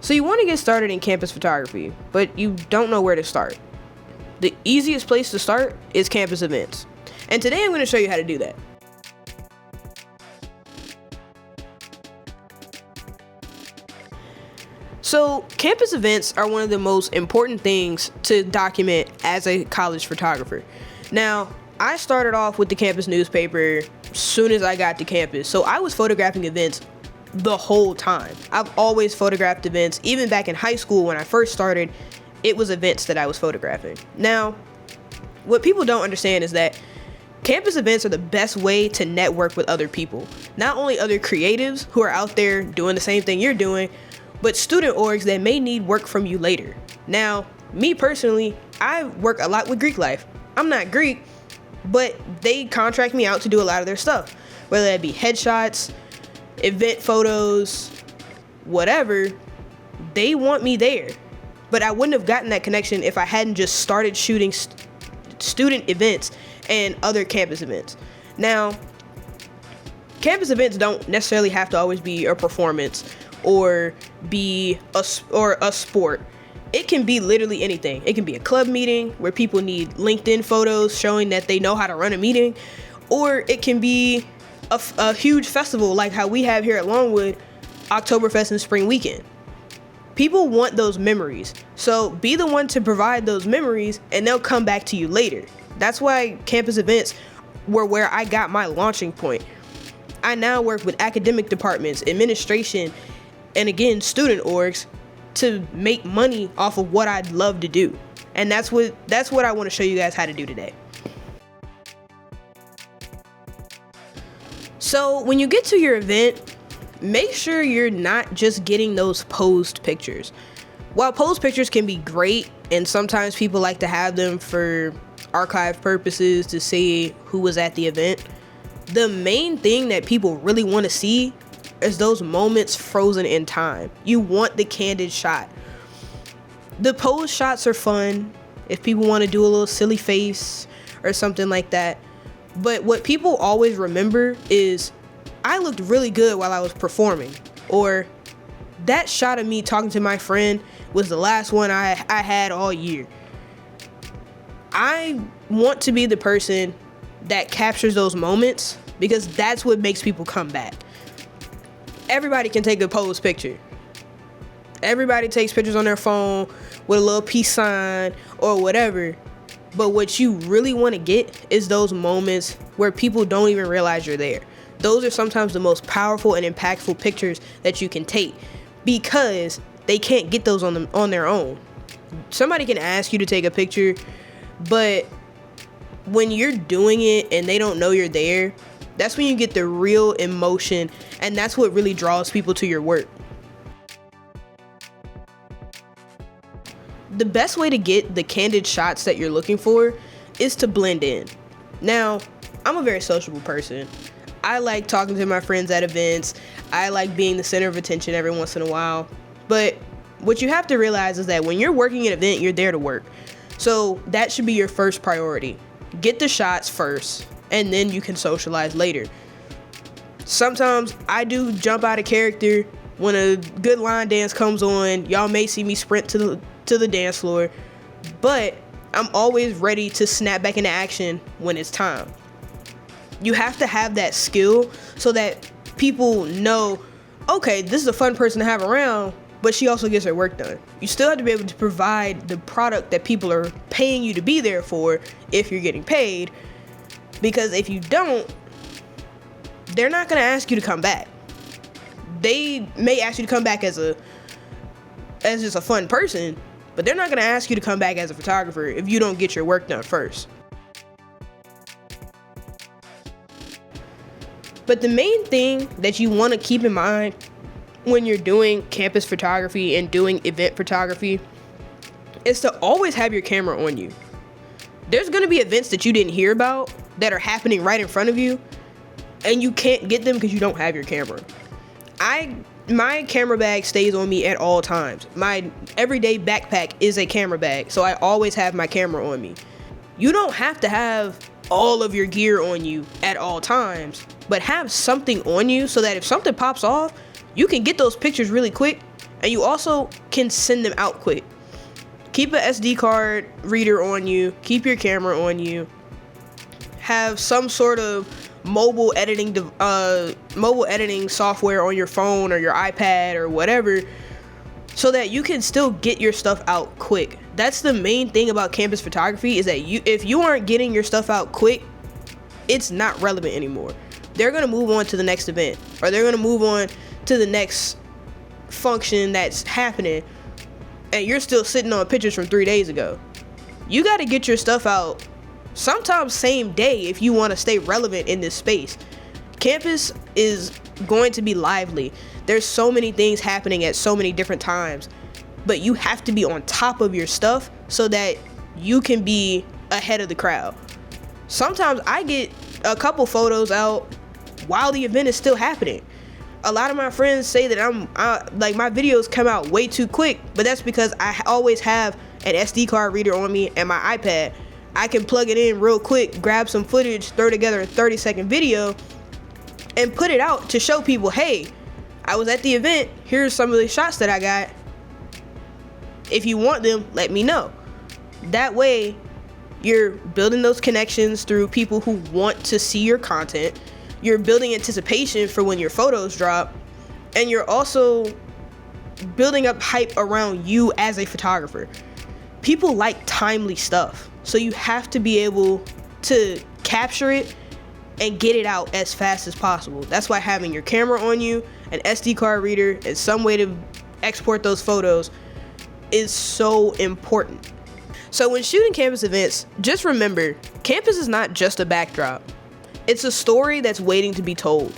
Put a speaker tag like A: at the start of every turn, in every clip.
A: So you want to get started in campus photography, but you don't know where to start. The easiest place to start is campus events. And today I'm going to show you how to do that. So campus events are one of the most important things to document as a college photographer. Now, I started off with the campus newspaper as soon as I got to campus. So I was photographing events the whole time. I've always photographed events. Even back in high school when I first started, it was events that I was photographing. Now, what people don't understand is that campus events are the best way to network with other people. Not only other creatives who are out there doing the same thing you're doing, but student orgs that may need work from you later. Now, me personally, I work a lot with Greek Life. I'm not Greek, but they contract me out to do a lot of their stuff, whether that be headshots, event photos, whatever. They want me there. But I wouldn't have gotten that connection if I hadn't just started shooting student events and other campus events. Now, campus events don't necessarily have to always be a performance or be a sport. It can be literally anything. It can be a club meeting where people need LinkedIn photos showing that they know how to run a meeting, or it can be a huge festival like how we have here at Longwood, Oktoberfest and Spring Weekend. People want those memories, so be the one to provide those memories and they'll come back to you later. That's why campus events were where I got my launching point. I now work with academic departments, administration, and again, student orgs to make money off of what I'd love to do. And that's what I want to show you guys how to do today. So when you get to your event, make sure you're not just getting those posed pictures. While posed pictures can be great, and sometimes people like to have them for archive purposes to see who was at the event, the main thing that people really want to see is those moments frozen in time. You want the candid shot. The pose shots are fun if people want to do a little silly face or something like that. But what people always remember is, I looked really good while I was performing, or that shot of me talking to my friend was the last one I had all year. I want to be the person that captures those moments because that's what makes people come back. Everybody can take a pose picture. Everybody takes pictures on their phone with a little peace sign or whatever. But what you really want to get is those moments where people don't even realize you're there. Those are sometimes the most powerful and impactful pictures that you can take because they can't get those on their own. Somebody can ask you to take a picture, but when you're doing it and they don't know you're there, that's when you get the real emotion, and that's what really draws people to your work. The best way to get the candid shots that you're looking for is to blend in. Now, I'm a very sociable person. I like talking to my friends at events. I like being the center of attention every once in a while. But what you have to realize is that when you're working an event, you're there to work. So that should be your first priority. Get the shots first, and then you can socialize later. Sometimes I do jump out of character when a good line dance comes on. Y'all may see me sprint to the dance floor, but I'm always ready to snap back into action when it's time. You have to have that skill so that people know, okay, this is a fun person to have around, but she also gets her work done. You still have to be able to provide the product that people are paying you to be there for if you're getting paid, because if you don't, they're not going to ask you to come back. They may ask you to come back as just a fun person, but they're not going to ask you to come back as a photographer if you don't get your work done first. But the main thing that you want to keep in mind when you're doing campus photography and doing event photography is to always have your camera on you. There's going to be events that you didn't hear about that are happening right in front of you, and you can't get them because you don't have your camera. My camera bag stays on me at all times. My everyday backpack is a camera bag, so I always have my camera on me. You don't have to have all of your gear on you at all times, but have something on you so that if something pops off, you can get those pictures really quick And you also can send them out quick. Keep an SD card reader on you. Keep your camera on you. Have some sort of mobile editing software on your phone or your iPad or whatever, so that you can still get your stuff out quick. That's the main thing about campus photography, is that if you aren't getting your stuff out quick, it's not relevant anymore. They're gonna move on to the next event, or they're gonna move on to the next function that's happening, and you're still sitting on pictures from 3 days ago. You got to get your stuff out sometimes same day if you want to stay relevant in this space. Campus is going to be lively. There's so many things happening at so many different times, but you have to be on top of your stuff so that you can be ahead of the crowd. Sometimes I get a couple photos out while the event is still happening. A lot of my friends say that like my videos come out way too quick, but that's because I always have an SD card reader on me and my iPad. I can plug it in real quick, grab some footage, throw together a 30-second video, and put it out to show people, hey, I was at the event, here's some of the shots that I got. If you want them, let me know. That way, you're building those connections through people who want to see your content. You're building anticipation for when your photos drop, and you're also building up hype around you as a photographer. People like timely stuff, so you have to be able to capture it and get it out as fast as possible. That's why having your camera on you, an SD card reader, and some way to export those photos is so important. So when shooting campus events, just remember, campus is not just a backdrop. It's a story that's waiting to be told,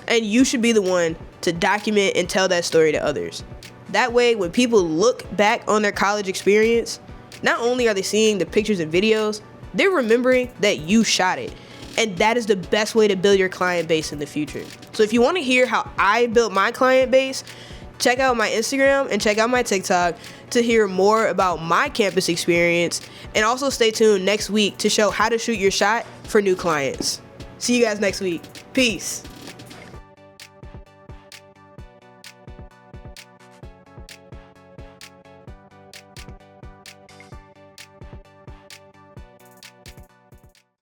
A: and you should be the one to document and tell that story to others. That way, when people look back on their college experience, not only are they seeing the pictures and videos, they're remembering that you shot it. And that is the best way to build your client base in the future. So if you want to hear how I built my client base, check out my Instagram and check out my TikTok to hear more about my campus experience. And also stay tuned next week to show how to shoot your shot for new clients. See you guys next week. Peace.